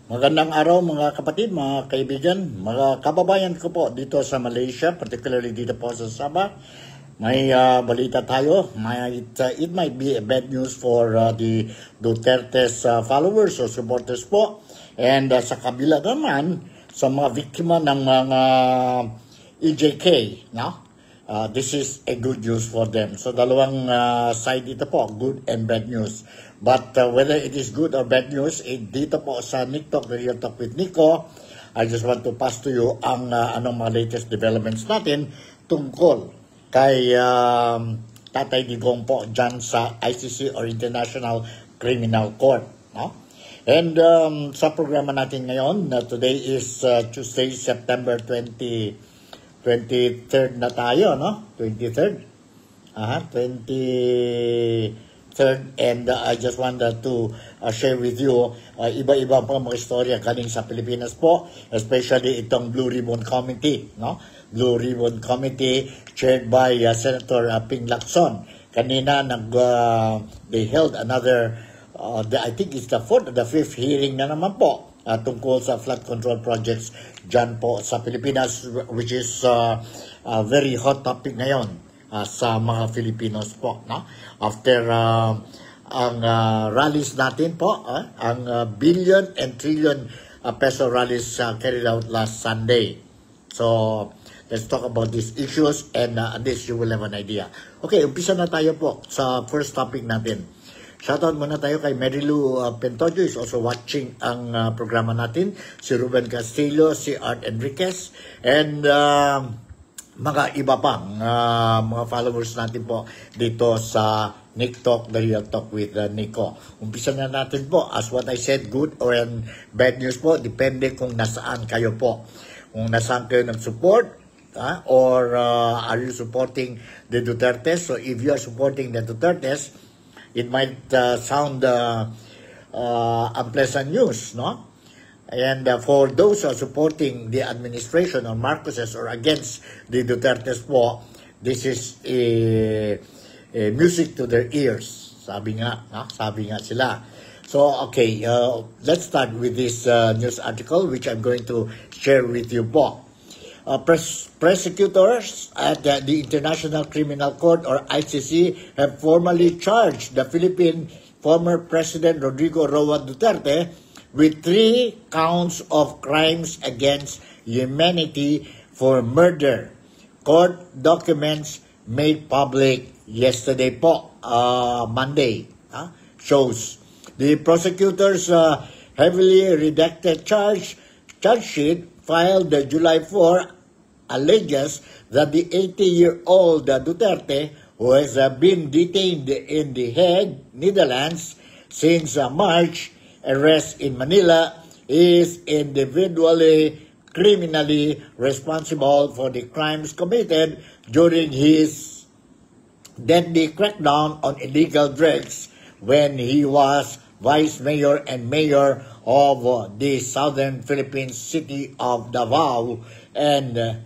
Magandang araw mga kapatid, mga kaibigan, mga kababayan ko po dito sa Malaysia, particularly dito po sa Sabah. May balita tayo. It might be a bad news for the Duterte's followers or supporters po. And sa kabila naman, sa mga biktima ng mga EJK, no? This is a good news for them. So dalawang side dito po, good and bad news. But whether it is good or bad news, dito po sa Nick Talk, the Real Talk with Nico, I just want to pass to you ang anong mga latest developments natin tungkol kay Tatay Digong po dyan sa ICC or International Criminal Court. No? And sa programa natin ngayon, today is Tuesday, September 23rd na tayo, no? 23rd. 23rd. And I just wanted to share with you iba-iba po mga istorya galing sa Pilipinas po, especially itong Blue Ribbon Committee, no? Blue Ribbon Committee chaired by Senator Ping Lacson. Kanina they held another I think it's the fourth or the fifth hearing na naman po tungkol sa flood control projects dyan po sa Pilipinas, which is a very hot topic ngayon sa mga Filipinos po, no? After ang rallies natin po, ang billion and trillion peso rallies carried out last Sunday. So let's talk about these issues and this you will have an idea. Okay, umpisa na tayo po sa first topic natin. Shoutout muna tayo kay Marilu Pentojo, is also watching ang programa natin. Si Ruben Castillo, si Art Enriquez, and mga iba pang mga followers natin po dito sa Nick Talk, the Real Talk with Nico. Umpisa na natin po. As what I said, good or bad news po, depende kung nasaan kayo po. Kung nasaan kayo nag-support, or are you supporting the Dutertes? So if you are supporting the Dutertes, it might sound unpleasant news, no? And for those who are supporting the administration or Marcoses or against the Dutertes po, this is a music to their ears. Sabi nga sila. So, okay, let's start with this news article which I'm going to share with you po. Prosecutors at the International Criminal Court or ICC have formally charged the Philippine former President Rodrigo Roa Duterte with 3 counts of crimes against humanity for murder. Court documents made public yesterday po, Monday, shows. The prosecutors' heavily redacted charge sheet filed July 4 alleges that the 80-year-old Duterte, who has been detained in The Hague, Netherlands, since March, arrest in Manila, is individually criminally responsible for the crimes committed during his deadly crackdown on illegal drugs when he was vice mayor and mayor of the southern Philippines city of Davao, and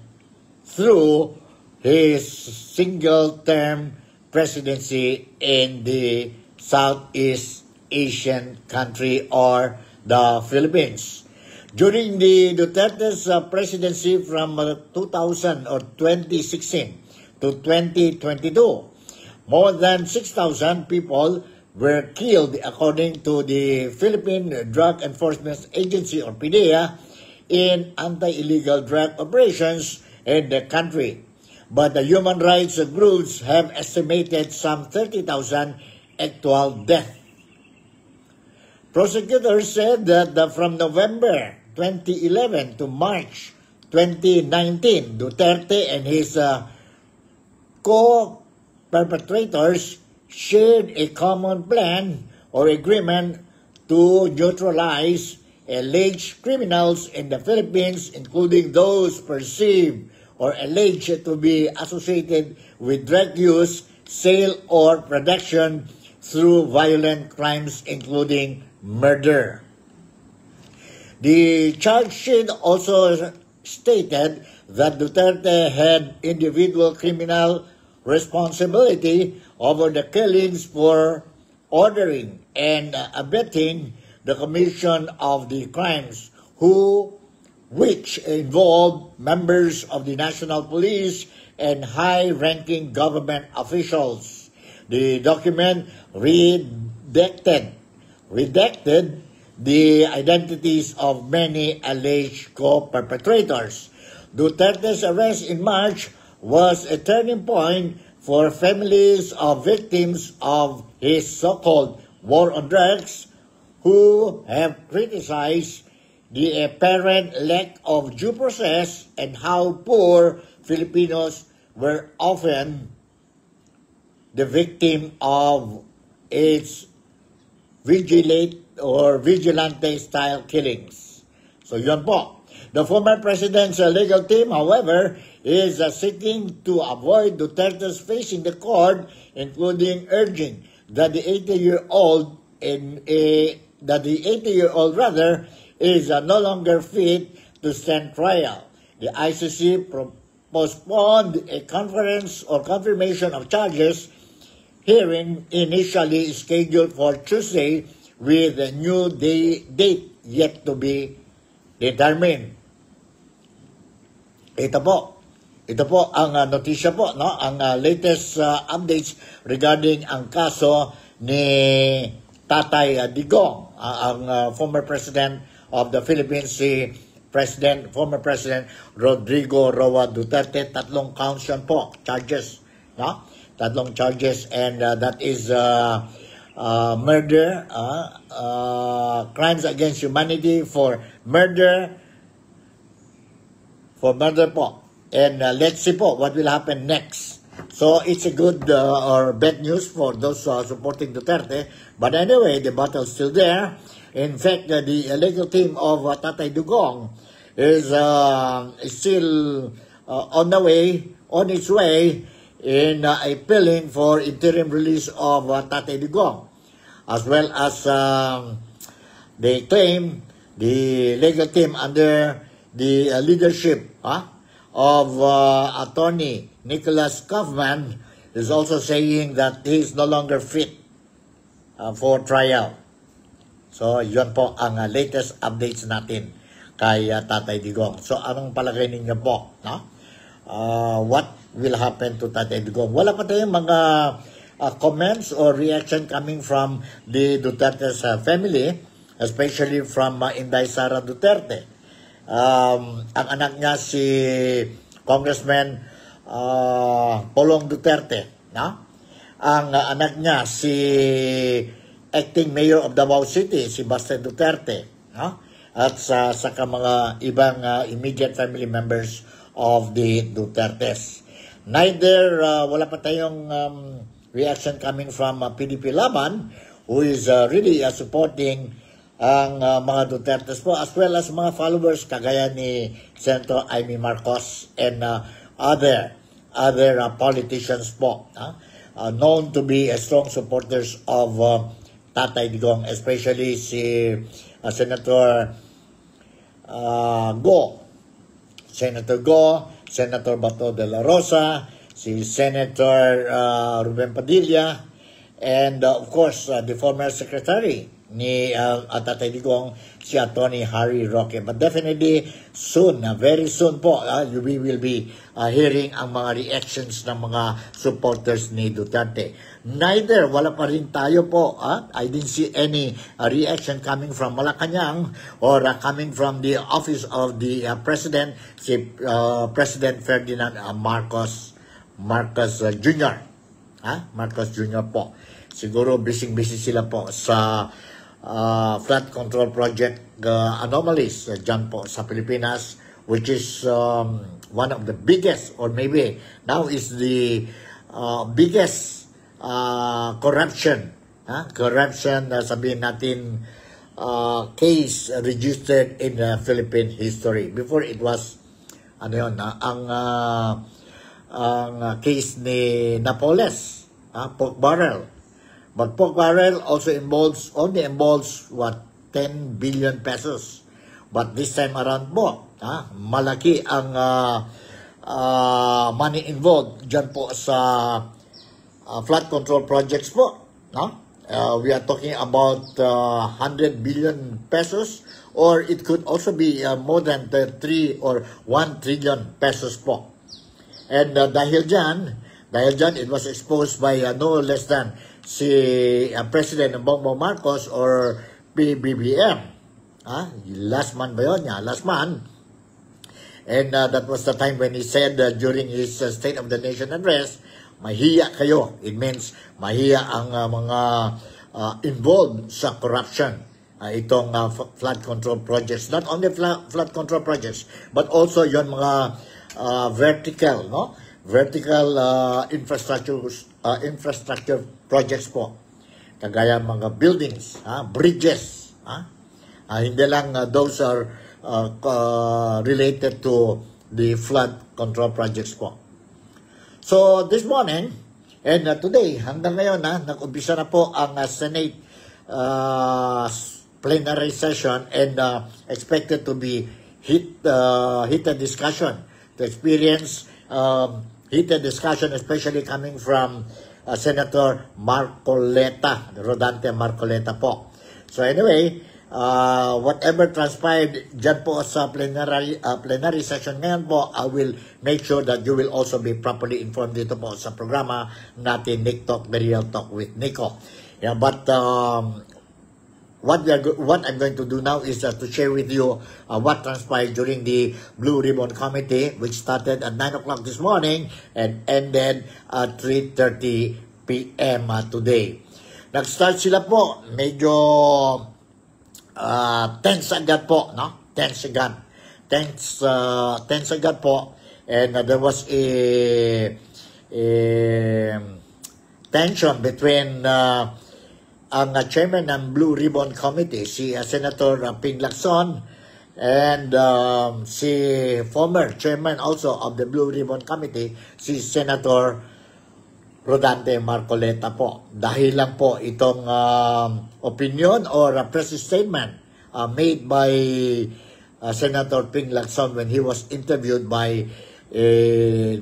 through his single-term presidency in the Southeast Asian country or the Philippines. During the Duterte's presidency from 2016 to 2022, more than 6,000 people were killed according to the Philippine Drug Enforcement Agency or PDEA in anti-illegal drug operations in the country. But the human rights groups have estimated some 30,000 actual deaths. Prosecutors said that from November 2011 to March 2019, Duterte and his co-perpetrators shared a common plan or agreement to neutralize alleged criminals in the Philippines, including those perceived or alleged to be associated with drug use, sale, or production through violent crimes, including murder. The charge sheet also stated that Duterte had individual criminal responsibility over the killings for ordering and abetting the commission of the crimes which involved members of the National Police and high-ranking government officials. The document redacted the identities of many alleged co-perpetrators. Duterte's arrest in March was a turning point for families of victims of his so-called war on drugs who have criticized the apparent lack of due process and how poor Filipinos were often the victim of its vigilante-style killings. So yun po. The former president's legal team, however, is seeking to avoid Duterte's facing the court, including urging that the 80-year-old is no longer fit to stand trial. The ICC postponed a conference or confirmation of charges hearing initially scheduled for Tuesday with a new date yet to be determined. Ito po ang notisya po, no? Ang latest updates regarding ang kaso ni Tatay Digong, ang former president of the Philippines, si former President Rodrigo Roa Duterte. Tatlong counts yan po, charges, no? Tatlong charges, and that is murder, crimes against humanity for murder po. And let's see po what will happen next. So it's a good or bad news for those supporting Duterte. But anyway, the battle is still there. In fact, the legal team of Tatay Digong is still on its way in appealing for interim release of Tatay Digong. As well as they claim the legal team under the leadership of Attorney Nicholas Kaufman is also saying that he is no longer fit for trial. So, yun po ang latest updates natin kay Tatay Digong. So, anong palagay ninyo po? No? What will happen to Tatay Digong? Wala pa tayong mga comments or reaction coming from the Duterte's family, especially from Inday Sara Duterte. Ang anak niya si Congressman Polong Duterte, no? Ang anak niya si acting mayor of Davao City, si Baste Duterte, no? At saka mga ibang immediate family members of the Dutertes. Neither wala pa tayong reaction coming from PDP Laban, who is really supporting ang mga Dutertes po, as well as mga followers kagaya ni Senator Amy Marcos and other politicians po, known to be strong supporters of Tatay Digong, especially si Senator Senator Bato de la Rosa, si Senator Ruben Padilla, and of course the former secretary ni Tatay Digong, si Atty. Harry Roque. But definitely soon, very soon po, we will be hearing ang mga reactions ng mga supporters ni Duterte. Neither, wala pa rin tayo po, I didn't see any reaction coming from Malacanang or coming from the office of the President, si President Ferdinand Marcos Jr. Marcos Jr. po. Siguro busy sila po sa flood control project anomalies dyan po sa Pilipinas, which is one of the biggest, or maybe now is the biggest corruption, sabihin natin, case registered in Philippine history. Before it was ang case ni Napoles, pork barrel. But pork barrel also only involves what, 10 billion pesos. But this time around po, malaki ang money involved dyan po sa flood control projects po, no? We are talking about 100 billion pesos, or it could also be more than 3 or 1 trillion pesos po. And dahil dyan, it was exposed by no less than si President Bongbong Marcos or PBBM. Last month ba yun? Yeah, last month. And that was the time when he said during his State of the Nation address, mahiya kayo. It means mahiya ang mga involved sa corruption. Itong flood control projects. Not only flood control projects, but also yon mga vertical, no? Vertical infrastructure projects po. Kagaya mga buildings, bridges. Hindi lang those are related to the flood control projects po. So this morning and today, hanggang ngayon, nag-umpisa na po ang Senate plenary session and expected to be heated discussion, to experience heated discussion, especially coming from Senator Marcoleta, Rodante Marcoleta po. So anyway, whatever transpired dyan po sa plenary session ngayon po, I will make sure that you will also be properly informed dito po sa programa natin, Nick Talk, The Real Talk with Nico. Yeah, but what I'm going to do now is to share with you what transpired during the Blue Ribbon Committee, which started at 9 o'clock this morning and ended at 3:30 p.m. Today. Nag-start sila po, medyo tense agad po, no? Tense agad po. And there was a tension between ang chairman ng Blue Ribbon Committee, si Senator Ping Lacson, and si former chairman also of the Blue Ribbon Committee, si Senator Rodante Marcoleta po. Dahil lang po itong opinion or a press statement made by Senator Ping Lacson when he was interviewed by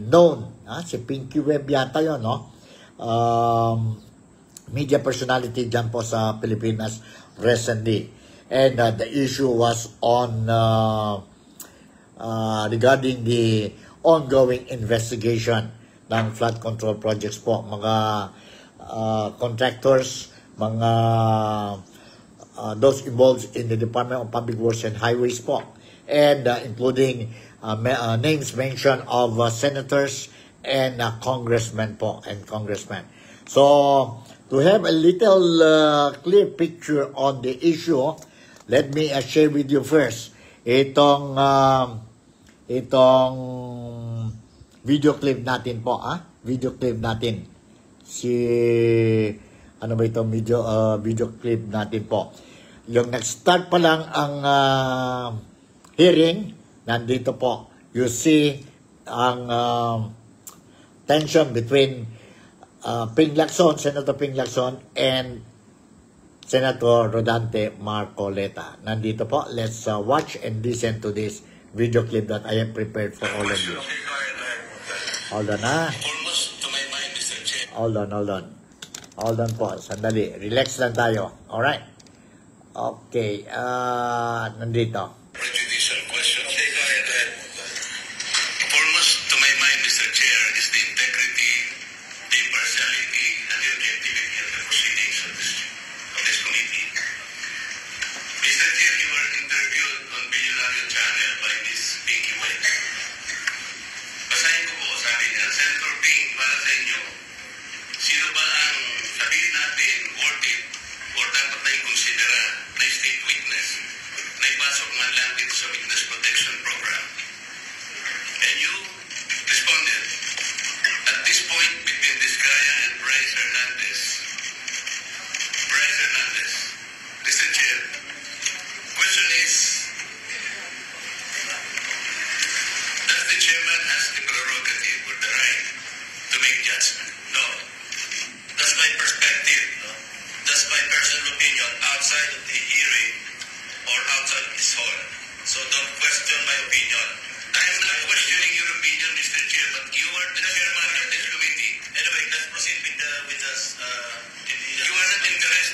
known, si Pinky Webb yata yun, no? Media personality dyan po sa Pilipinas recently. And the issue was on regarding the ongoing investigation ng flood control projects po. Mga contractors, mga those involved in the Department of Public Works and Highways po. And including names mentioned of senators and congressmen po and congressmen. So, to have a little clear picture on the issue, let me share with you first itong video clip natin po, video clip natin. Ano ba itong video clip natin po? Yung nag-start pa lang ang hearing, nandito po. You see ang tension between Ping Lacson, Senator Ping Lacson, and Senator Rodante Marcoleta. Nandito po. Let's watch and listen to this video clip that I have prepared for all of you. Hold on, Hold on. Hold on po. Sandali. Relax lang tayo. Alright? Okay. Nandito. Prejudicial question. Okay, go ahead. Foremost to my mind, Mr. Chair, is the integrity, the impartiality, and the objectivity of the proceedings of this committee. Mr. Chair, you were interviewed on Billionaire Channel by Ms. Pinky Webb. Basahin ko po, sabi niya, Senator Ping, para sa inyo, sino ba ang sabihin natin worth it or dapat na i-considera na state witness na ipasok man lang dito sa Witness Protection Program? And you responded, at this point between Vizcaya and Bryce Hernandez, Mr. Chair, question is, does the chairman has the prerogative or the right to make judgment? No. That's my perspective. No? That's my personal opinion outside of the hearing or outside of this hall. So don't question my opinion. I am not questioning your opinion, Mr. Chair, but you are the chairman of this committee. Anyway, let's proceed with us. You are not interested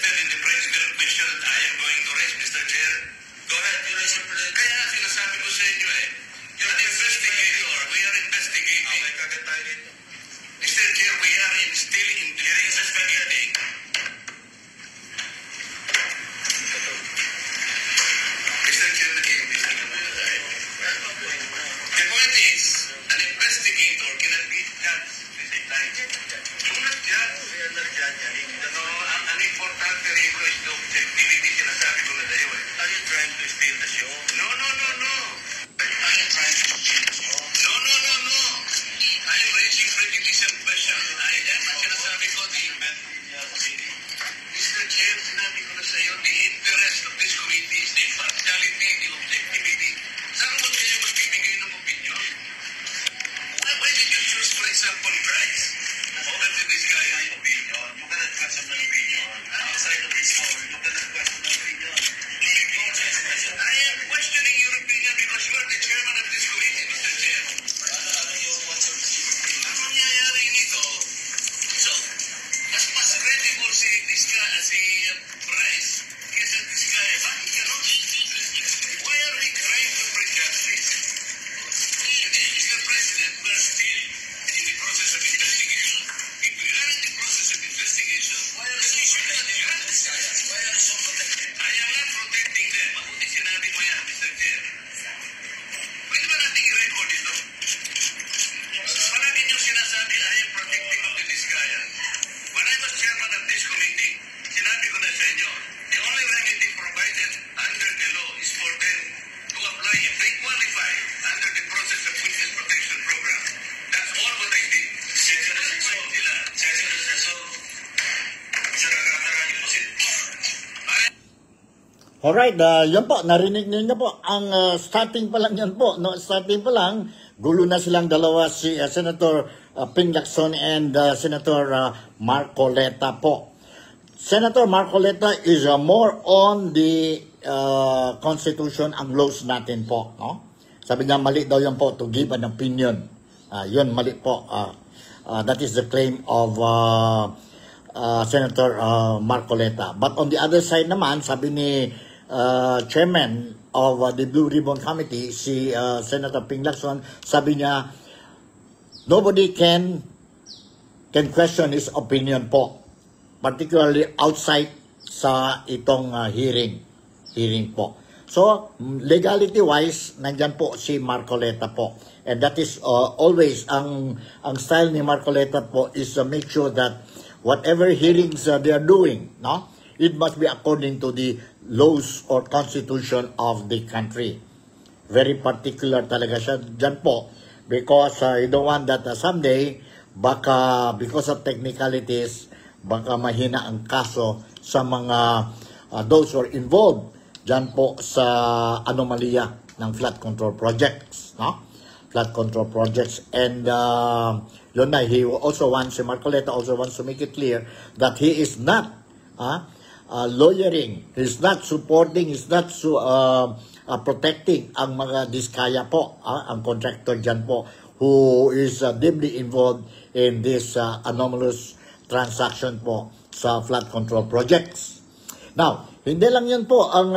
to steal the show. No, no, no, no. I am trying to steal the show. No, no, no, no. I am raising prejudicial question. I am, ang sinasabi ko, Mr. Chair, sinabi ko na sa iyo, the interest of this committee is the impartiality, the objectivity. Saan mo kayo magbibigay ng opinion? Why did you choose, for example, Bryce? Over to this guy, my opinion. You cannot question my opinion. Outside of this hall, you cannot question my opinion. I am questioning your opinion because you are the chairman of this committee, Mr. Chair. Ano nangyayari nito? So, mas credible si Bryce kesa this guy. Bakit ganon? Why are we trying to prejudge this? Mr. President, we are still in the process of investigation. If we are in the process of investigation, why are we so protected? Why are we so protected? I am not protecting them. Mabuti sinabi mo yan, Mr. Chair. Pwede ba nating i-record ito? Palagi niyo sinasabi, I am protecting of the Diskaya. When I was chairman of this committee, sinabi ko na sa inyo, the only remedy provided under the law is for them to apply if they qualify under the process of witness protection program. That's all what I did. Alright, yun po, narinig niyo po, ang starting pa lang yan po, no? Starting pa lang, gulo na silang dalawa, si Senator Ping Lacson and Senator Marcoleta po. Senator Marcoleta is more on the Constitution ang laws natin po, no? Sabi niya, mali daw yan po to give an opinion. Yun, mali po. That is the claim of Senator Marcoleta. But on the other side naman, sabi ni Chairman of the Blue Ribbon Committee, si Senator Ping Lacson, sabi niya, nobody can question his opinion po, particularly outside sa itong hearing po. So, legality-wise, nandyan po si Marcoleta po. And that is always, ang style ni Marcoleta po is to make sure that whatever hearings they are doing, no, it must be according to the laws or constitution of the country. Very particular talaga siya dyan po. Because you don't want that someday, baka because of technicalities, baka mahina ang kaso sa mga those who are involved dyan po sa anomalya ng flood control projects, no? Flood control projects. And yun na, he also wants, si Marcoleta also wants to make it clear that he is not lawyering, he's not supporting, he's not protecting ang mga Diskaya po, ang contractor dyan po, who is deeply involved in this anomalous transaction po sa flood control projects. Now, hindi lang yun po ang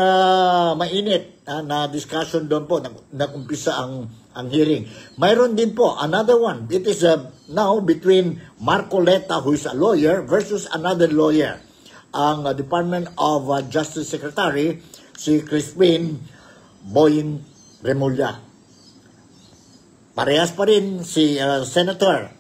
mainit na discussion doon po, nag-umpisa ang hearing. Mayroon din po another one. It is now between Marcoleta, who is a lawyer, versus another lawyer. Ang Department of Justice Secretary, si Crispin Boying Remulla. Parehas pa rin si Senator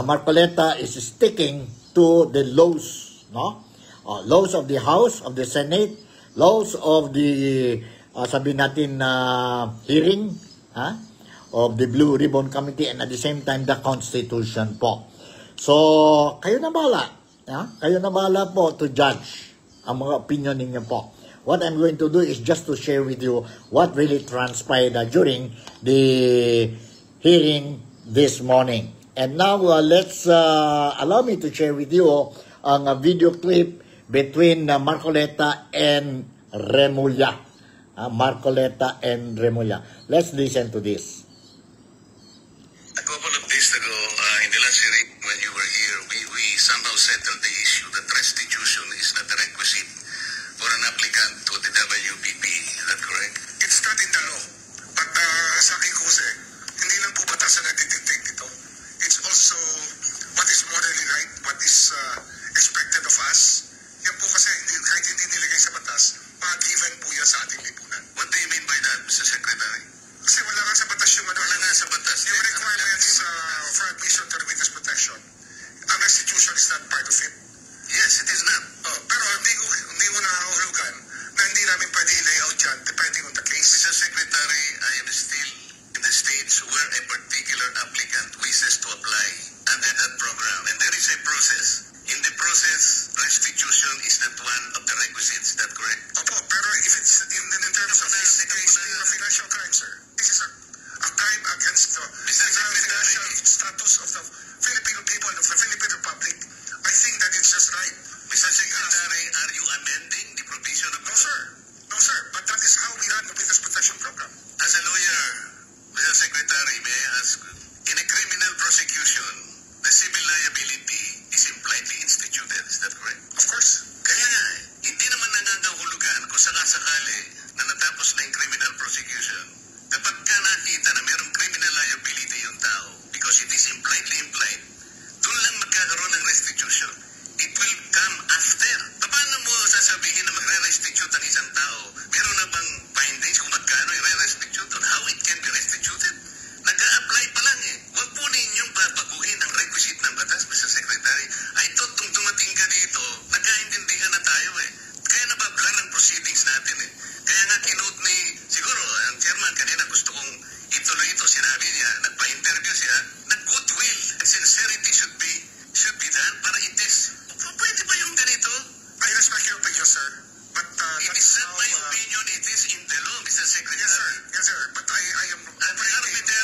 Marcoleta is sticking to the laws, no? Laws of the House, of the Senate, laws of the sabi natin hearing of the Blue Ribbon Committee, and at the same time the Constitution po. So, kayo na bahala. Kayo na bahala po to judge ang mga opinion ninyo po. What I'm going to do is just to share with you what really transpired during the hearing this morning. And now, let's allow me to share with you ang video clip between Marcoleta and Remulla. Marcoleta and Remulla. Let's listen to this. A couple of days ago, in the last hearing, when you were here, we somehow settled the issue that restitution is not a requisite for an applicant to the WPP. Is that correct? It's not in the law. But sa akin ko kasi, hindi lang po batasan na detect ito. It's also what is morally right, what is expected of us. Yan po kasi, kahit hindi nilagay sa batas, given po yan sa ating lipunan. What do you mean by that, Mr. Secretary? Kasi wala nga sa batas yung ano. Wala nga sa batas. Yung requirements for admission to the witness protection, ang restitution is not part of it. Yes, it is not. Pero hindi ko nakakahulugan na hindi namin pwede i-layout dyan, depending on the case. Mr. Secretary, I am still in the stage where a particular applicant wishes to apply under that program, and there is a process. In the process, restitution is not one of the requisites. Is that correct? Opo, pero if it's in terms of this case being a financial crime, sir, this is a crime against the financial status of the Filipino people, of the Philippine Republic. I think that it's just right. Mr. Secretary, are you amending the provision of No, sir. No, sir. But that is how we run the Witness Protection Program. As a lawyer, Mr. Secretary, may I ask, in a criminal prosecution, the civil liability is impliedly instituted. Is that correct? Of course. Kaya nga, hindi naman nangangahulugan kung sakasakali na natapos na yung criminal prosecution. Kapag ka nakita na mayroong criminal liability yung tao, because it is impliedly implied, doon lang magkakaroon ng restitution. It will come after. Paano mo sasabihin na magre-restitute ang isang tao? Meron na bang findings kung magkano i-restitute on how it can be restituted? Nag-a-apply pa lang eh. Huwag po ninyong babaguhin ang requisite ng batas, Mr. Secretary. I thought nung dumating ka dito, nagkaintindihan na tayo eh. Kaya nabablar ang proceedings natin eh. Kaya nga kinote ni, siguro, ang chairman kanina gusto kong ituloy ito, sinabi niya, nagpa-interview siya, na goodwill and sincerity should be done para i-test. Pwede ba yung ganito? I respect your opinion, sir. But It is not my opinion, it is in the law, Mr. Secretary. Yes, sir. Yes, sir. But I am... And the arbiter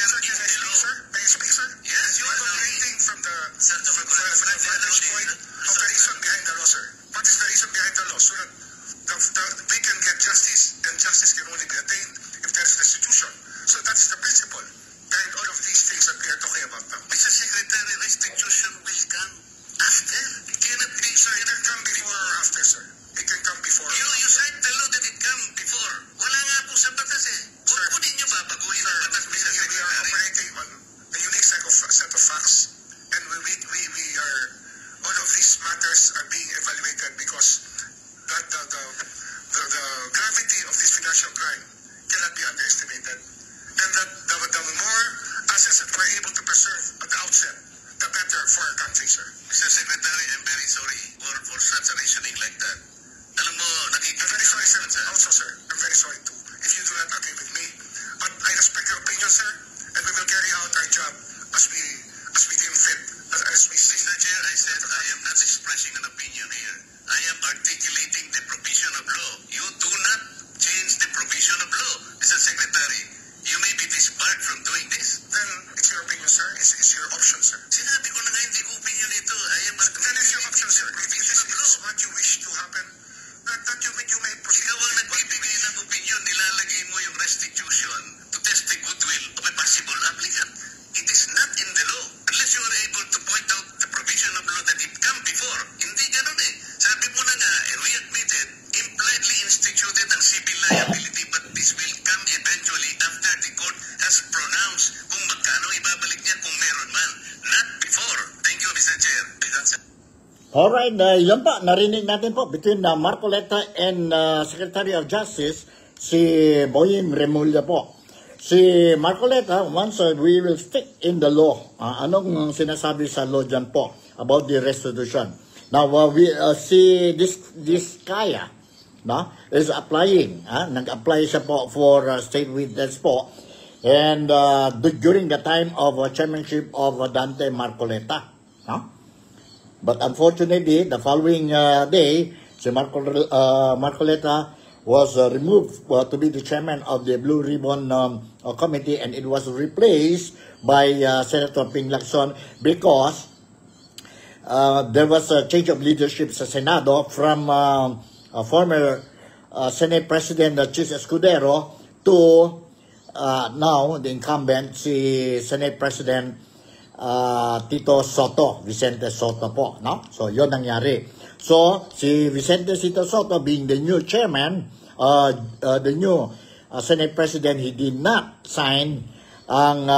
Sir, is can I the speak, law. sir? May I speak, sir? Yes, you I'm are operating from the Sir, vantage point of the reason behind the law, sir. What is the reason behind the law? So that we can get justice, and justice can only be attained if there is restitution. So that's the principle behind all of these things that we are talking about now. Mr. Secretary, restitution will come after. It cannot be, Sir, it can come before or after, sir. It can come before. You cite the law that it come before. Wala nga po sa batas eh. Huwag po ninyo babaguhin ang batas, Mr. We are Secretary. operating on a unique set of facts, and we are all of these matters are being evaluated because that the gravity of this financial crime cannot be underestimated, and that the more assets that we're able to preserve at the outset, the better for our country, sir. Mr. Secretary, I'm very sorry for such a reasoning like that. Alam mo, I'm very sorry, sir. Also, sir, I'm very sorry too if you do not agree with me. But I respect your opinion, sir, and we will carry out our job as we deem fit, as we see. Mr. Chair, I said I am not expressing an opinion here. I am articulating the provision of law. You do not change the provision of law, Mr. Secretary. You may be disbarred from doing this. Then it's your opinion, sir. It's your option, sir. Sinabi ko na nga hindi ko opinion ito. I am Then it's your option, sir. If provision of this law. is what you wish to happen, that you may proceed. Ikaw ang nagbibigay ng opinion, nilalagay mo yung restitution to test the goodwill of a possible applicant. It is not in the law. Unless you are able to point out the provision of law that it come before. Hindi ganun eh. Sabi mo na nga, and we admitted, impliedly instituted ang civil liability, but this will come eventually after the court has pronounced kung magkano ibabalik niya kung meron man. Not before. Thank you, Mr. Chair. That's it. Alright, yan pa, narinig natin po between Marcoleta and Secretary of Justice, si Boying Remulla po. Si Marcoleta, once we will stick in the law. Anong sinasabi sa law dyan po about the restitution? Now, we see this Kaya is applying. Nag-apply siya po for state witness po. And during the time of chairmanship of Dante Marcoleta. But unfortunately, the following day, si Marcoleta was removed to be the chairman of the Blue Ribbon Committee, and it was replaced by Senator Ping Lacson because there was a change of leadership sa Senado from former Senate President Chis Escudero to now the incumbent, si Senate President Tito Soto, Vicente Soto po, no? So, yun nangyari. So, si Vicente Tito Soto being the new chairman, the new Senate President, he did not sign ang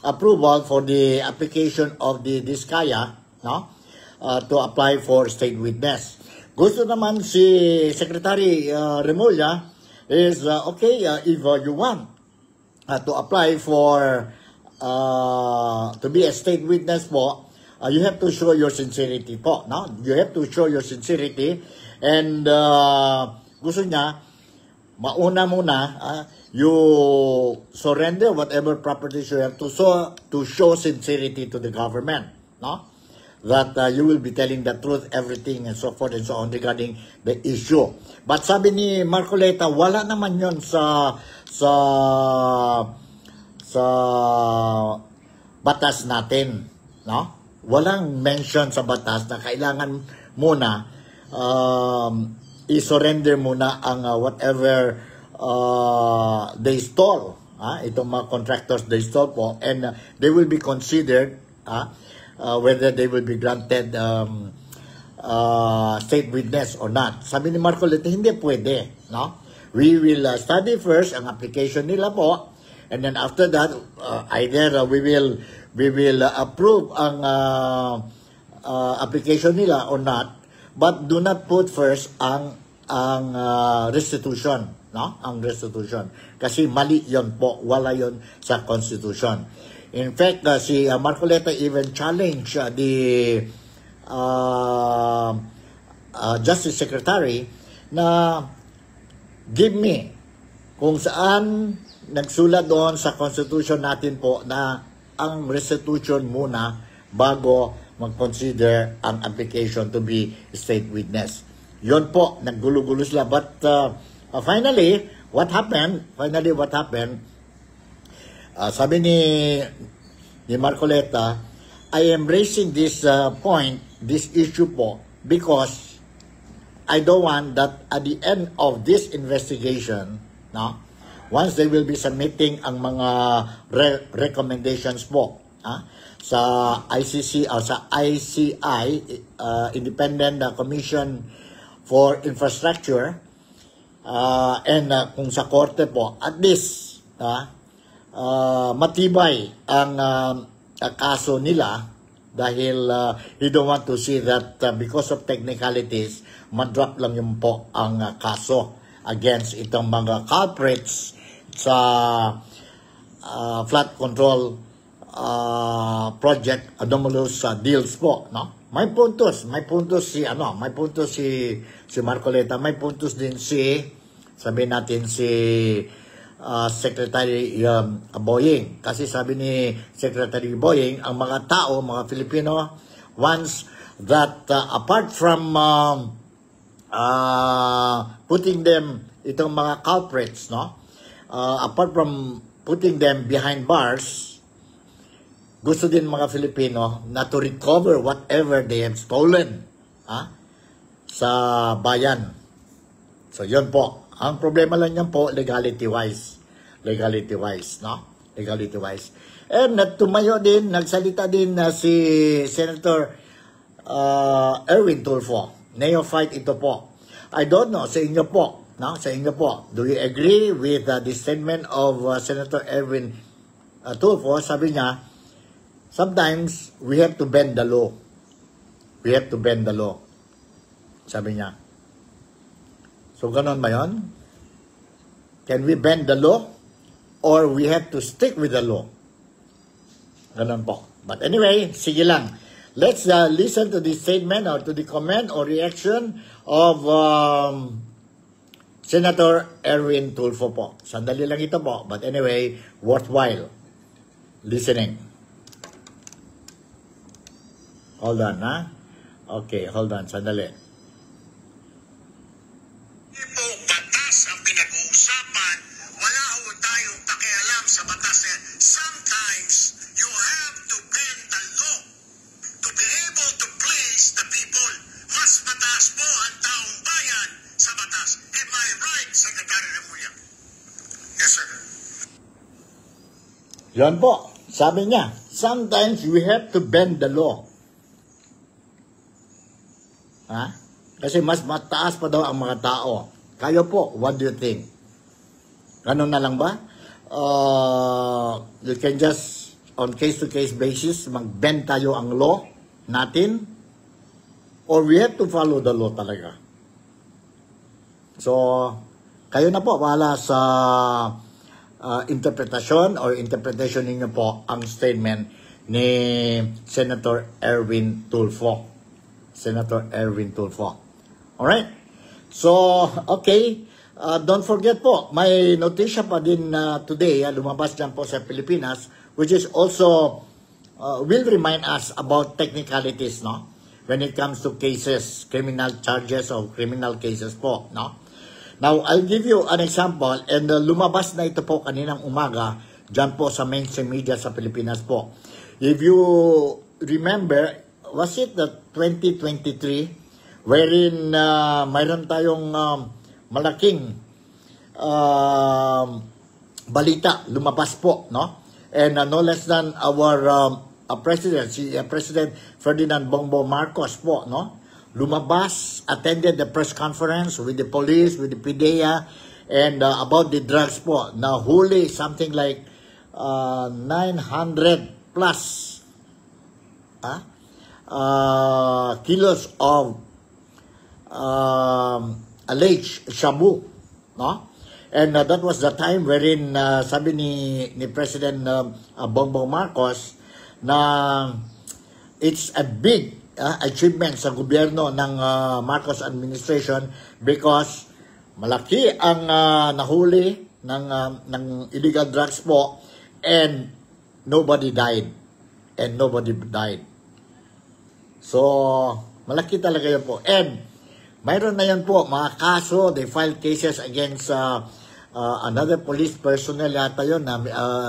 approval for the application of the Diskaya, no? To apply for state witness. Gusto naman si Secretary Remulla is, okay, if you want to apply for to be a state witness po, you have to show your sincerity po, no? You have to show your sincerity, and gusto niya mauna muna, you surrender whatever properties you have to show sincerity to the government, no? That you will be telling the truth, everything, and so forth and so on regarding the issue. But sabi ni Marcoleta, wala naman yon sa batas natin, no? Walang mention sa batas na kailangan muna i-surrender muna ang whatever they stole. Itong mga contractors they stole po, and they will be considered whether they will be granted state witness or not. Sabi ni Marcoleta, hindi pwede, no? We will study first ang application nila po, and then after that, either we will approve ang application nila or not, but do not put first ang restitution, no? Ang restitution. Kasi mali yon po, wala yon sa Constitution. In fact, si Marcoleta even challenged the Justice Secretary na give me kung saan nagsulat doon sa Constitution natin po na ang restitution muna bago mag-consider ang application to be state witness. Yon po, naggulo-gulo sila. But finally, what happened? Sabi ni Marcoleta, I am raising this point, this issue po, because I don't want that at the end of this investigation, no, once they will be submitting ang mga recommendations po sa ICC o sa ICI, Independent Commission for Infrastructure, and kung sa korte po, at least matibay ang kaso nila, dahil you don't want to see that because of technicalities, madrop lang yung po ang kaso against itong mga culprits sa flood control project anomalous deals po, no? May puntos si Marcoleta, may puntos din sabihin natin si Secretary Boying. Kasi sabi ni Secretary Boying, ang mga tao, mga Filipino, once that apart from putting them, itong mga culprits, no? Apart from putting them behind bars, gusto din mga Filipino na to recover whatever they have stolen sa bayan. So, yun po. Ang problema lang yan po, legality-wise, no? Legality-wise. And tumayo din, nagsalita din si Senator Erwin Tulfo. Neophyte ito po. I don't know, sa inyo po, no? Sa inyo po, do you agree with the statement of Senator Erwin Tulfo? Sabi niya, sometimes we have to bend the law. We have to bend the law. Sabi niya. So, ganon ba yun? Can we bend the law? Or we have to stick with the law? Ganon po. But anyway, sige lang. Let's listen to the statement or to the comment or reaction of Senator Erwin Tulfo po. Sandali lang ito po. But anyway, worthwhile listening. Hold on, ha? Okay, hold on. Sandali. Yan po, sabi niya, sometimes we have to bend the law. Kasi mas mataas pa daw ang mga tao. Kayo po, what do you think? Ganun na lang ba? You can just, on case-to-case basis, mag-bend tayo ang law natin? Or we have to follow the law talaga? So, kayo na po, wala sa interpretation ninyo po ang statement ni Senator Erwin Tulfo. Senator Erwin Tulfo. Alright? So, okay. don't forget po, may notisya pa din today, lumabas dyan po sa Pilipinas, which is also will remind us about technicalities, no? When it comes to cases, criminal charges or criminal cases po, no? Now, I'll give you an example, and lumabas na ito po kaninang umaga dyan po sa mainstream media sa Pilipinas po. If you remember, was it the 2023 wherein mayroon tayong malaking balita lumabas po, no? And no less than our President Ferdinand Bongbong Marcos po, no? Lumabas, attended the press conference with the police, with the PDEA, and about the drugs po. Nahuli something like 900 plus kilos of alleged shabu, no? And that was the time wherein sabi ni President Bongbong Marcos na it's a big achievement sa gobyerno ng Marcos administration because malaki ang nahuli ng illegal drugs po, and nobody died. So, malaki talaga yun po. And mayroon na yan po, mga kaso, they filed cases against another police personnel yata yun,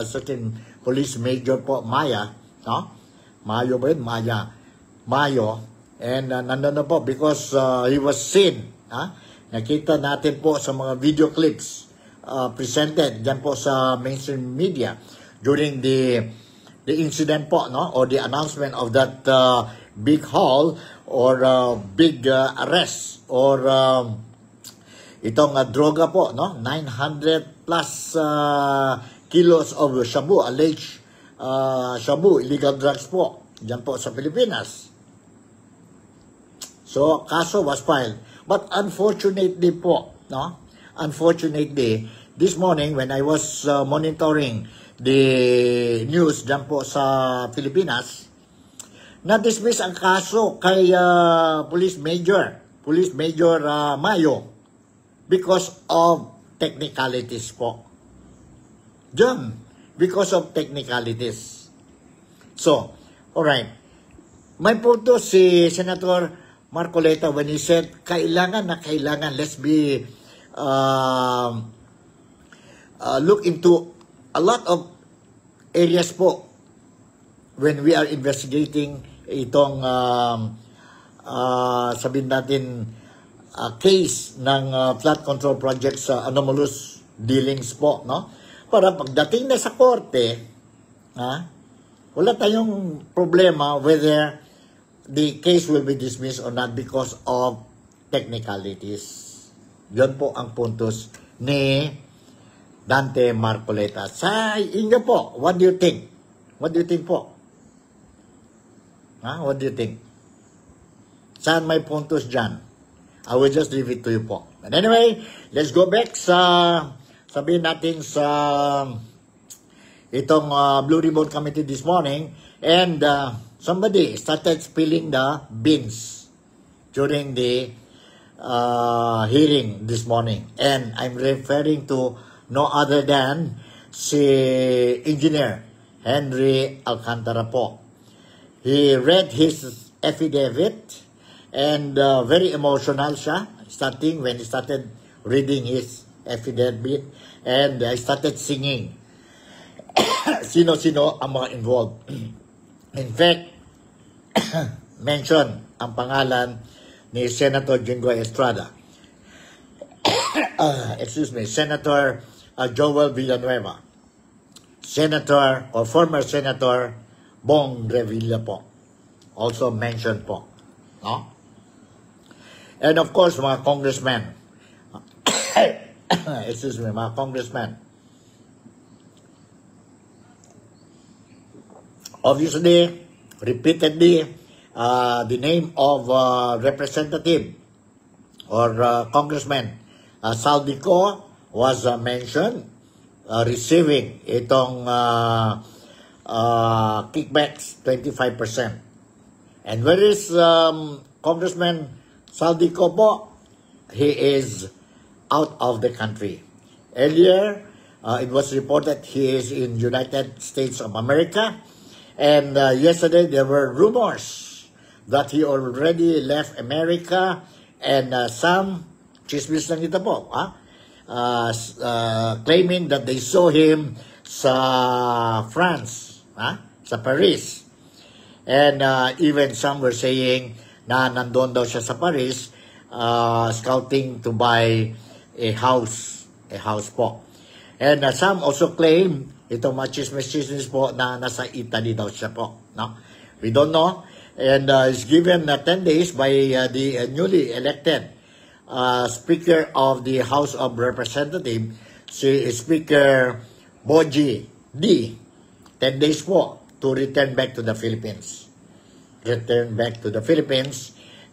certain police major po, Maya, no? Mayo ba yun? Mayo. And nandun na po because he was seen. Nakita natin po sa mga video clips presented dyan po sa mainstream media during the incident po, no? Or the announcement of that big haul or big arrest or itong droga po, no? 900 plus kilos of shabu, alleged shabu, illegal drugs po, dyan po sa Pilipinas. So, kaso was filed. But unfortunately po, no? Unfortunately, this morning when I was monitoring the news dyan po sa Pilipinas, na-dismiss ang kaso kay Police Major Mayo because of technicalities po. Diyan, because of technicalities. So, alright. May punto si Senator Marcoleta when he said, kailangan, let's be, look into a lot of areas po when we are investigating itong, sabihin natin, case ng flood control project sa anomalous dealings po, no? Para pagdating na sa korte, wala tayong problema whether the case will be dismissed or not because of technicalities. Yun po ang puntos ni Dante Marcoleta. Sa inyo po, what do you think? What do you think po? What do you think? Saan may puntos dyan? I will just leave it to you po. But anyway, let's go back sa, sabihin natin sa itong Blue Ribbon Committee this morning, and somebody started spilling the beans during the hearing this morning. And I'm referring to no other than si Engineer Henry Alcantara po. He read his affidavit and very emotional siya when he started reading his affidavit, and I started singing. Sino-sino ang mga involved. In fact, mention ang pangalan ni Senator Jinggoy Estrada. Senator Joel Villanueva. Senator or former Senator Bong Revilla po. Also mentioned po. No? And of course, mga congressmen. Mga congressmen. Obviously, repeatedly, the name of Representative or Congressman Saldico was mentioned, receiving itong kickbacks 25%. And where is Congressman Saldico po? He is out of the country. Earlier, it was reported he is in United States of America, and yesterday there were rumors that he already left America, and some chismis lang ito po, claiming that they saw him sa France, sa Paris. And even some were saying na nandun daw siya sa Paris, scouting to buy a house po. And some also claim, itong mga chismis po, na nasa Italy daw siya po. No? We don't know. And is given 10 days by the newly elected Speaker of the House of Representatives, si Speaker Boji D. 10 days po to return back to the Philippines.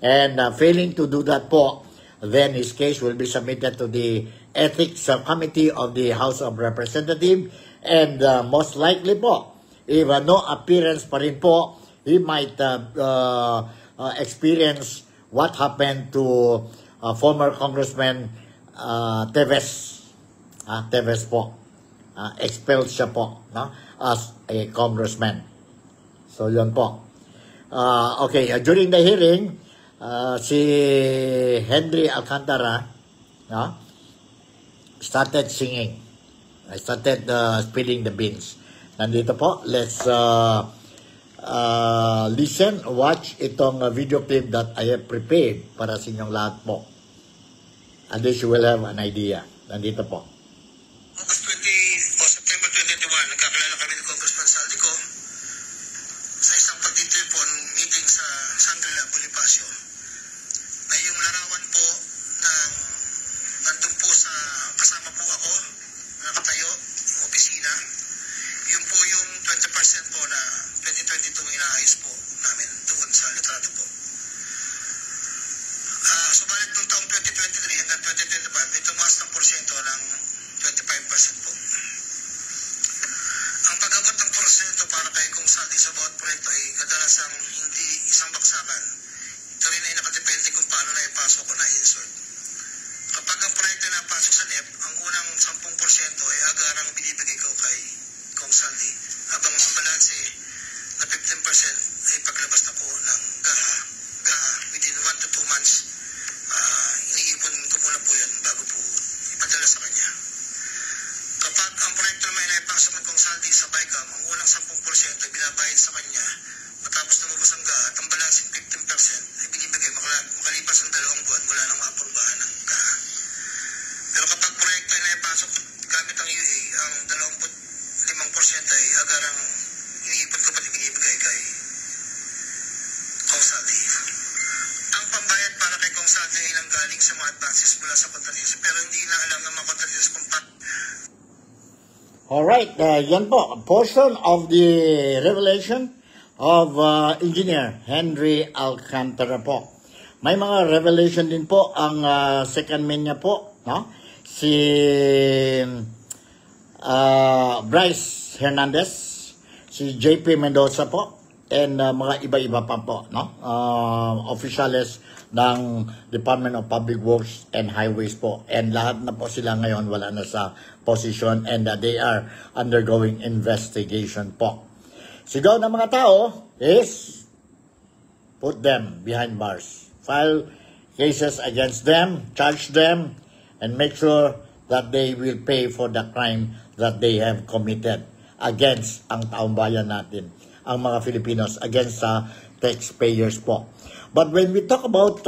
And failing to do that po, then his case will be submitted to the Ethics Committee of the House of Representatives, and most likely po, if no appearance pa rin po, he might experience what happened to former Congressman Teves. Teves po. Expelled siya po, no? As a congressman. So, yun po. Okay, during the hearing, si Henry Alcantara, no, started singing. Started spilling the beans. Nandito po, let's listen, watch itong video clip that I have prepared para sa inyong lahat po. At least you will have an idea. Nandito po. August 20 o September 2021, nagkakilala kami ni Congressman Saldico sa isang pagtitipon meeting sa Shangri-La, Bonifacio. Na yung larawan po ng nandun po sa kasama po ako, nakatayo, yung opisina. Yun po yung 20% po na 2022 inaayos po namin doon sa litrato po. Subalit noong taong 2023 hanggang 2025, ito tumaas ng porsyento ng 25% po. Ang pag-abot ng porsyento para kay Kung Saldi sa bawat proyekto ay kadalasang hindi isang baksakan. Ito rin ay nakadepende kung paano na ipasok o na-insert. Kapag ang proyekto na pasok sa NEP, ang unang 10% ay agarang binibigay ko kay Kung Saldi. Habang ang balanse na 15% ay paglabas na po ng GAHA within 1 to 2 months. Iniipon ko muna po yun bago po ipadala sa kanya. Kapag ang proyekto naman ay naipasok ng Kung Saldi sa BICAM, ang unang 10% ay binabayad sa kanya matapos lumabas ang GAHA at ang balansing 15% ay binibigay makalipas ang 2 buwan mula nang maaprubahan ng GAHA. Pero kapag proyekto ay naipasok gamit ang UA, ang 25% ay agarang iniipon ko pati binibigay kay Kung Saldi. Ang pambayad para kay Kung Saldi ay nanggaling sa mga advances mula sa contractors, pero hindi na alam ng mga contractors kung Alright, yan po, a portion of the revelation of Engineer Henry Alcantara po. May mga revelation din po ang second man niya po, no? Si Bryce Hernandez, si JP Mendoza po, and mga iba-iba pa po, no? Officials ng Department of Public Works and Highways po. And lahat na po sila ngayon wala na sa position, and they are undergoing investigation po. Sigaw ng mga tao is put them behind bars. File cases against them, charge them, and make sure that they will pay for the crime that they have committed against ang taong bayan natin, ang mga Filipinos, against sa taxpayers po. But when we talk about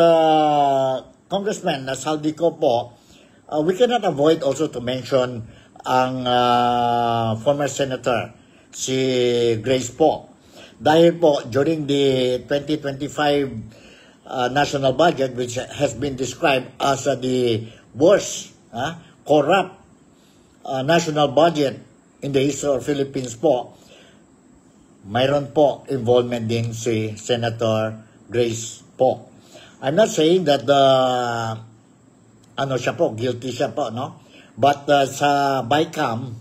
Congressman Saldico po, we cannot avoid also to mention ang former Senator, si Grace po. Dahil po, during the 2025 national budget, which has been described as the worst, corrupt national budget in the history of Philippines po, mayroon po involvement din si Senator Grace po. I'm not saying that siya po, guilty siya po, no? But sa BICAM,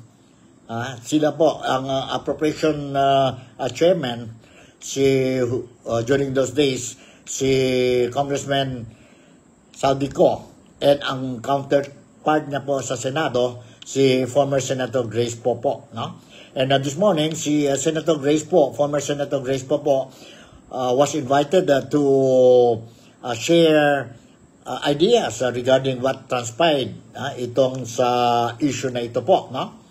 sila po ang appropriation chairman during those days, si Congressman Saldico, and ang counterpart niya po sa Senado, si former Senator Grace Poe, no? And this morning, si Senator Grace Poe, former Senator Grace Poe, was invited to share ideas regarding what transpired itong sa issue na ito po, no?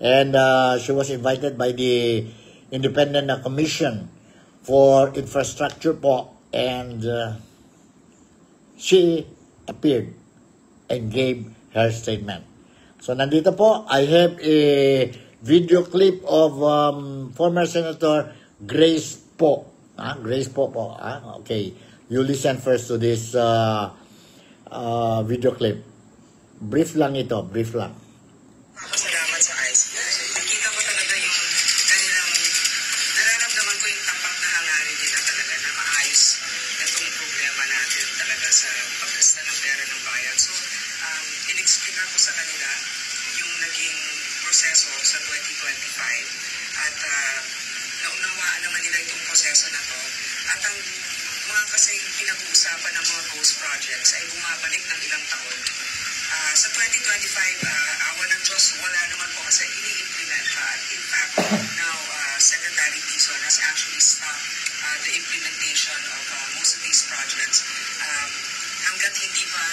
And she was invited by the Independent Commission for Infrastructure po, and she appeared and gave her statement. So nandito po, I have a video clip of former Senator Grace Poe. Grace Poe po. Okay, you listen first to this video clip. Brief lang ito, brief lang. Salamat sa ICI. Nakita ko talaga yung kanilang, nararamdaman ko yung tapak na hangarin nila talaga na maayos itong problema natin talaga sa paggasta ng pera ng bayan. So, in-explain ko sa kanila yung naging proseso sa 2025 at naunawaan naman nila itong proseso na to. At ang mga kasi pinag-uusapan ng mga ghost projects ay bumabalik ng ilang taon. Sa 2025, awa ng Diyos, wala naman po kasi ini-implement at in fact, now Secretary Dizon has actually stopped the implementation of most of these projects hanggat hindi pa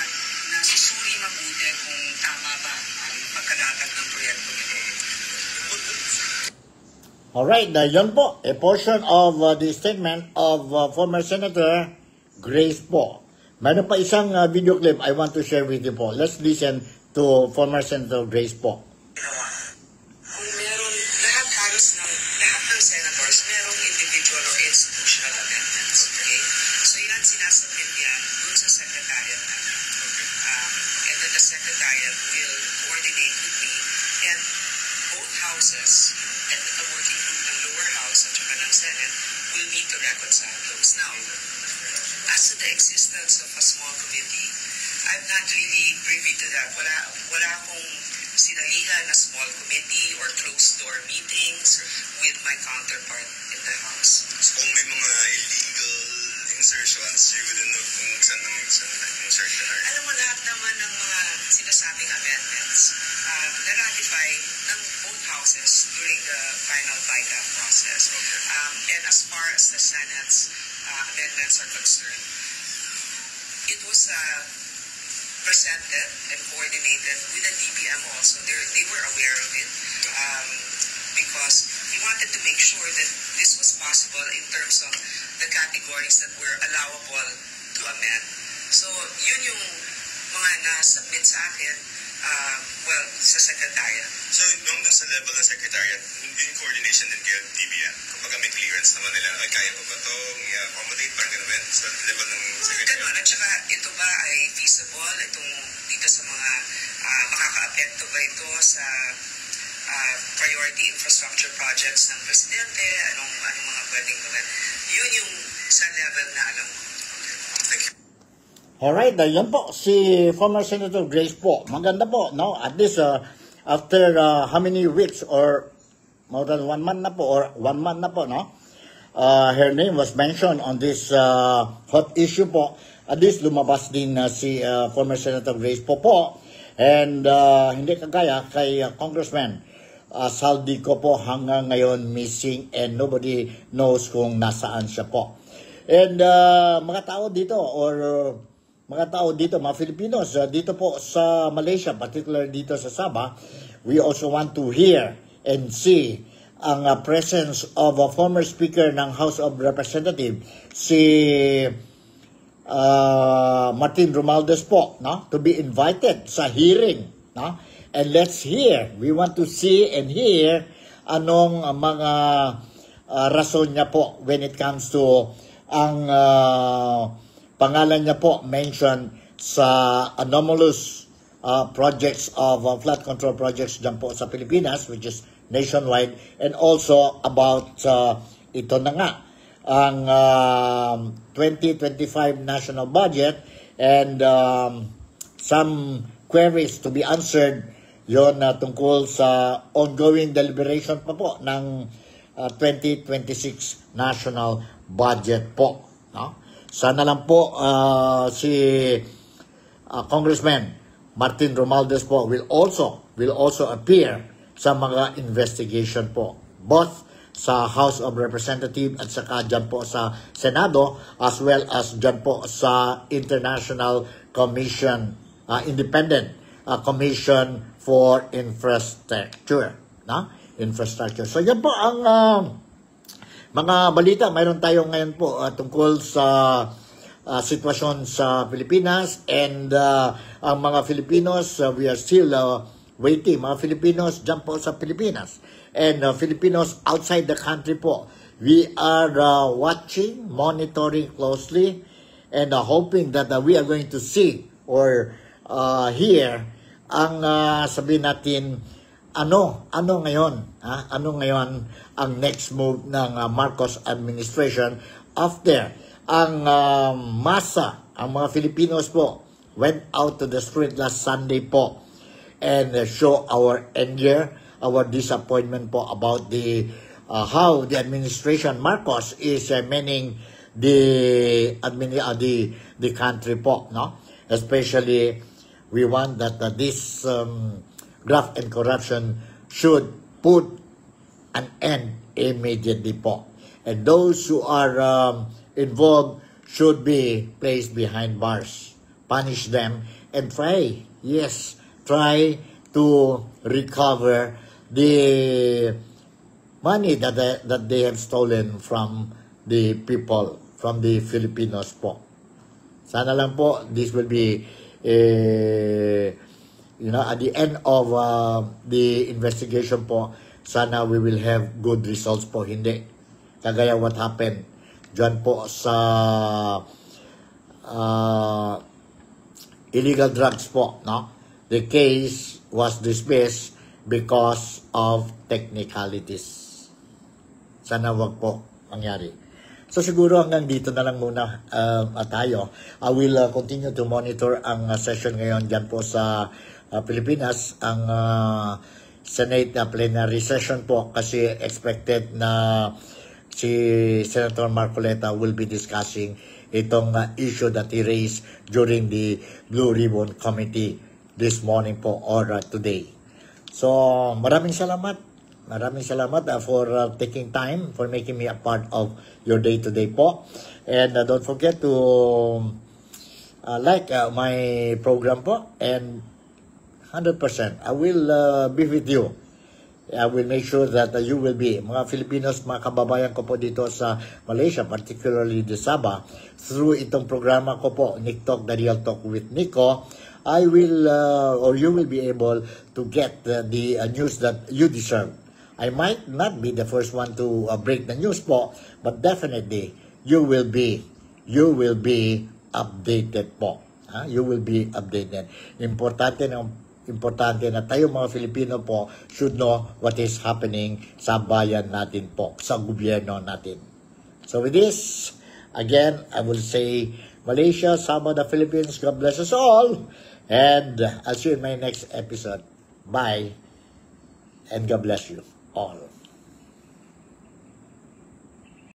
nasusuri mabuti kung tama ba ang pagkalatag ng proyekto nito. Alright, yun po, a portion of the statement of former Senator Grace Poe. Meron pa isang video clip I want to share with you po. Let's listen to former Senator Grace Poe. Kung meron, lahat ng senators, merong individual or institutional amendments. Okay? So yan, sinasubmit yan dun sa secretariat natin. And then the secretariat will coordinate with me and both houses and the working group ng lower house at saka ng Senate will meet to reconcile those. Now, as to the existence of a small committee, I'm not really privy to that. Wala akong sinalihan na small committee or closed-door meetings with my counterpart in the House. So, kung may mga illegal insertions, you wouldn't know kung saan ang insertion are. Alam mo, lahat naman ng mga sinasabing amendments na-ratify ng both houses during the final FICA process. And as far as the Senate's amendments are concerned, it was presented and coordinated with the DBM also. They were aware of it because we wanted to make sure that this was possible in terms of the categories that were allowable to amend. So, yun yung mga na-submit sa akin, sa Secretariat. So, nung sa level ng Secretariat, in coordination din kayo DBM, kapag may clearance naman nila, kaya pa ba ito, i-accommodate, parang gano'n sa level ng Secretariat? Ganun, at saka ito ba ay feasible, itong dito sa mga makaka-apekto ba ito sa priority infrastructure projects ng Presidente, anong mga pwedeng gawin. Yun yung sa level na alam ko. Thank you. Alright, yan po, si former Senator Grace Poe. Maganda po, no? At least, after how many weeks or more than 1 month na po, or 1 month na po, no? Her name was mentioned on this hot issue po. At least, lumabas din si former Senator Grace Poe po. And hindi kagaya kay Congressman Saldico po, hanggang ngayon missing and nobody knows kung nasaan siya po. And mga tao dito, mga Filipinos, dito po sa Malaysia, particularly dito sa Sabah, we also want to hear and see ang presence of a former Speaker ng House of Representatives, si Martin Romualdez po, no? To be invited sa hearing, no? And let's hear, we want to see and hear anong mga rason niya po when it comes to ang pangalan niya po mention sa anomalous projects of flood control projects dyan po sa Pilipinas, which is nationwide, and also about ito na nga ang 2025 national budget and some queries to be answered yon tungkol sa ongoing deliberation pa po ng 2026 national budget po, no? Sana lang po si Congressman Martin Romualdez po will also appear sa mga investigation po, both sa House of Representatives at saka dyan po sa Senado, as well as dyan po sa International Commission, Independent Commission for Infrastructure. Infrastructure. So yan po ang mga balita. Mayroon tayo ngayon po tungkol sa sitwasyon sa Pilipinas, and ang mga Filipinos, we are still waiting. Mga Filipinos dyan po sa Pilipinas, and Filipinos outside the country po, we are watching, monitoring closely, and hoping that we are going to see or hear ang sabihin natin ano ngayon ang next move ng Marcos administration after ang ang mga Filipinos po went out to the street last Sunday po and show our anger, our disappointment po about the how the administration Marcos is managing the country po, no? Especially we want that this graft and corruption should put an end immediately po, and those who are involved should be placed behind bars, punish them, and try to recover the money that they have stolen from the people, from the Filipinos po. Sana lang po this will be at the end of the investigation po, sana we will have good results po, hindi kagaya what happened dyan po sa illegal drugs po, no? The case was dismissed because of technicalities. Sana wag po mangyari. So siguro hanggang dito na lang muna tayo. I will continue to monitor ang session ngayon dyan po sa Pilipinas, ang Senate plenary session po, kasi expected na si Senator Marcoleta will be discussing itong issue that he raised during the Blue Ribbon Committee this morning po, or today. So maraming salamat for taking time, for making me a part of your day-to-day po. And don't forget to like my program po, and 100% I will be with you. I will make sure that you will be, mga Filipinos, mga kababayan ko po dito sa Malaysia, particularly the Sabah, through itong programa ko po, Nick Talk, The Real Talk with Nico, I will, or you will be able to get the news that you deserve. I might not be the first one to break the news po, but definitely you will be updated po. You will be updated. Importante na tayo mga Filipino po should know what is happening sa bayan natin po, sa gobyerno natin. So with this, again, I will say Malaysia, Sabah, the Philippines, God bless us all, and I'll see you in my next episode. Bye, and God bless you all.